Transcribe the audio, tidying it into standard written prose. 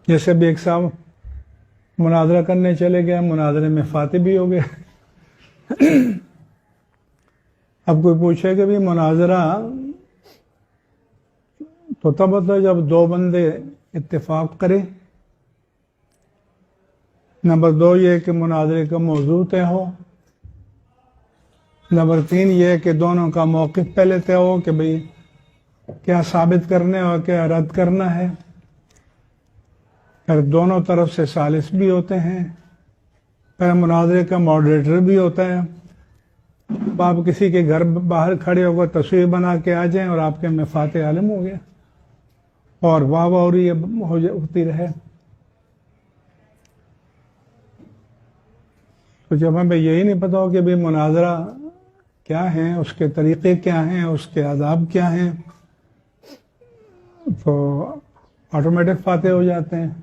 جیسے بھی ایک صاحب مناظرہ کرنے چلے گئے، مناظرے میں فاتح بھی ہو گئے۔ اب کوئی پوچھے کہ بھی مناظرہ تو تب ہوتا ہے جب دو بندے اتفاق کرے، نمبر 2 یہ کہ مناظرے کا موضوع طے ہو، نمبر 3 یہ کہ دونوں کا موقف پہلے طے ہو کہ بھئی کیا ثابت کرنے اور کیا رد کرنا ہے، پھر دونوں طرف سے ثالث بھی ہوتے ہیں، پھر مناظرے کا ماڈریٹر بھی ہوتا ہے۔ آپ کسی کے گھر باہر کھڑے ہو کر تصویر بنا کے آ جائیں اور آپ کے میں فاتح عالم ہو گیا اور واہ ہوتی رہے۔ تو جب ہمیں یہی نہیں پتا ہو کہ بھی مناظرہ کیا ہیں، اس کے طریقے کیا ہیں، اس کے آداب کیا ہیں، تو آٹومیٹک فاتح ہو جاتے ہیں۔